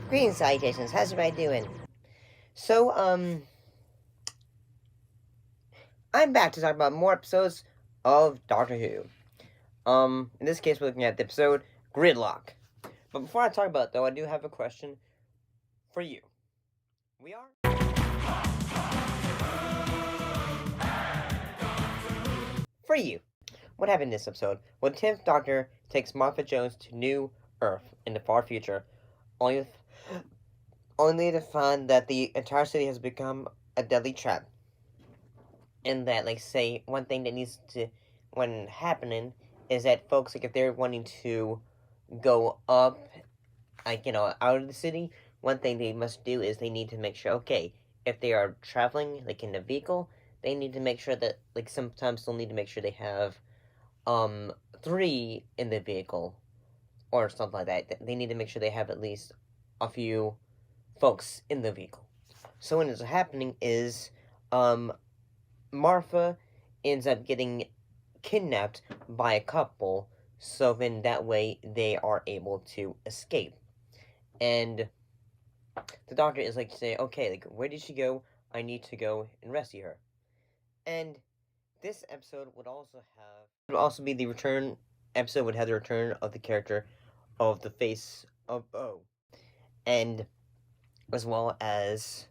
Greetings, salutations. How's everybody doing? So, I'm back to talk about more episodes of Doctor Who. In this case, we're looking at the episode Gridlock. But before I talk about it, though, I do have a question for you. We are? For you. What happened in this episode? Well, the 10th Doctor takes Martha Jones to New Earth in the far future, only to find that the entire city has become a deadly trap. And that, say, one thing that needs to, when happening, is that folks, if they're wanting to go up, out of the city, one thing they must do is they need to make sure, okay, if they are traveling, in a vehicle, they need to make sure that, sometimes they'll need to make sure they have, 3 in the vehicle, or something like that. They need to make sure they have at least a few folks in the vehicle. So what is happening is, Martha ends up getting kidnapped by a couple, so then that way they are able to escape. And the Doctor is saying, okay, where did she go? I need to go and rescue her. And this episode would also be the return episode would have the return of the character of the Face of O. And as well as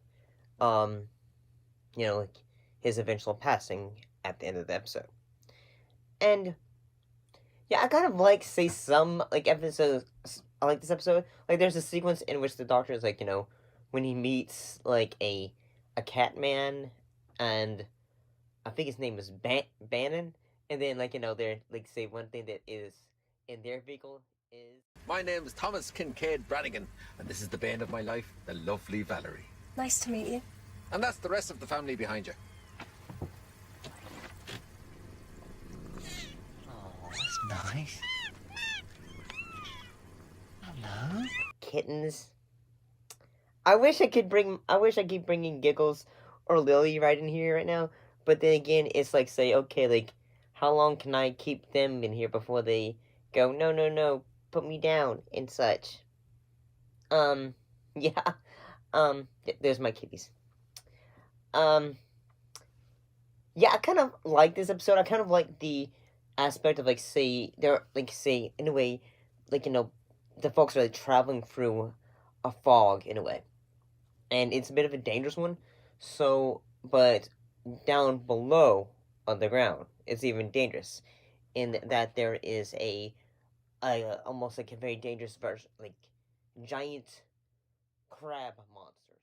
his eventual passing at the end of the episode. And yeah, I kind of some episodes. I like this episode. There's a sequence in which the Doctor is when he meets a cat man, and I think his name is Bannon, and then they're say one thing that is in their vehicle is. My name is Thomas Kincaid Brannigan, and this is the bane of my life, the lovely Valerie. Nice to meet you. And that's the rest of the family behind you. Oh, that's nice. Hello? Kittens. I wish I keep bringing Giggles or Lily right in here right now, but then again, it's say, okay, how long can I keep them in here before they go, no, put me down, and such. Yeah. There's my kitties. Yeah, I kind of like this episode. I kind of like the aspect of, they're, in a way, the folks are, traveling through a fog, in a way. And it's a bit of a dangerous one, but down below on the ground, it's even dangerous, in that there is almost a very dangerous version, giant crab monsters.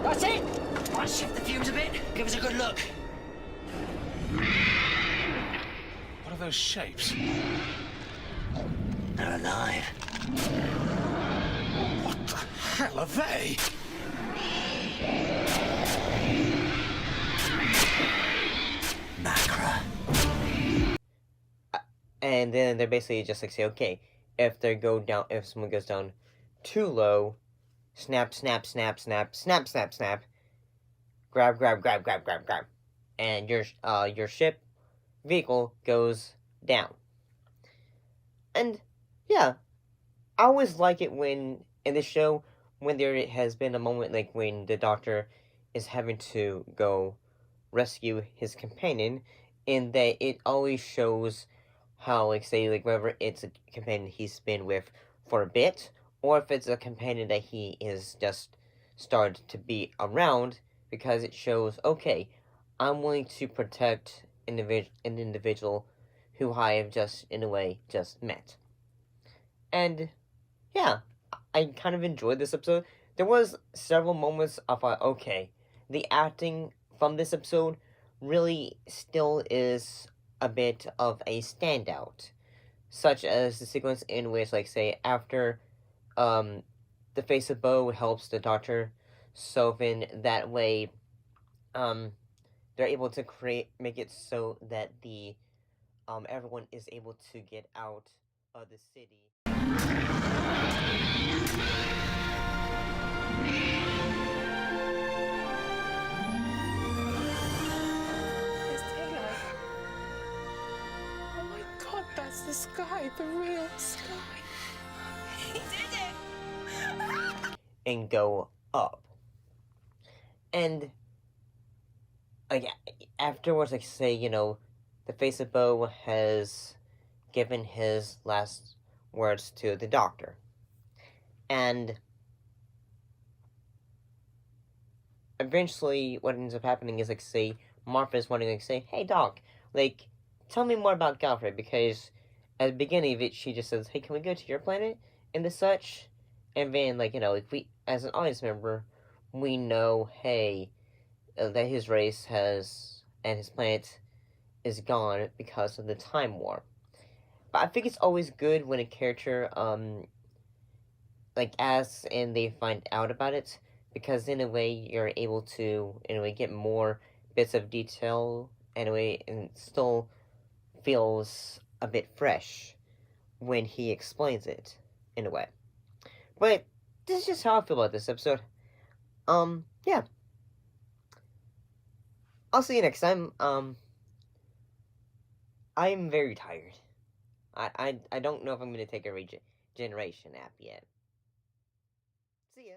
That's it! Want to shift the fumes a bit? Give us a good look. What are those shapes? They're alive. What the hell are they? Macra. And then they're basically just say, okay, if someone goes down too low, snap, snap, snap, snap, snap, snap, snap, grab, grab, grab, grab, grab, grab, and your ship vehicle goes down. And yeah, I always like it when in this show when there has been a moment when the Doctor is having to go rescue his companion, in that it always shows how whether it's a companion he's been with for a bit, or if it's a companion that he is just started to be around, because it shows, okay, I'm willing to protect an individual who I have just, in a way, just met. And, yeah, I kind of enjoyed this episode. There was several moments I thought, okay, the acting from this episode really still is a bit of a standout. Such as the sequence in which, after the Face of Bo helps the Doctor, so then that way, they're able to make it so that the, everyone is able to get out of the city. There's daylight. Oh my God, that's the sky, the real sky. He did it! and go up. And like afterwards, like say, the face of Bo has given his last words to the doctor. And eventually what ends up happening is like say Martha's wanting to like say, hey doc, like tell me more about Galfred, because at the beginning of it she just says, hey, can we go to your planet and the such, and then like if we as an audience member we know, hey, that his race has and his planet is gone because of the time war. But I think it's always good when a character like asks and they find out about it, because in a way you're able to in a way get more bits of detail in a way, and it still feels a bit fresh when he explains it in a way. But this is just how I feel about this episode. Yeah. I'll see you next time. I'm very tired. I don't know if I'm gonna take a regeneration app yet. See ya.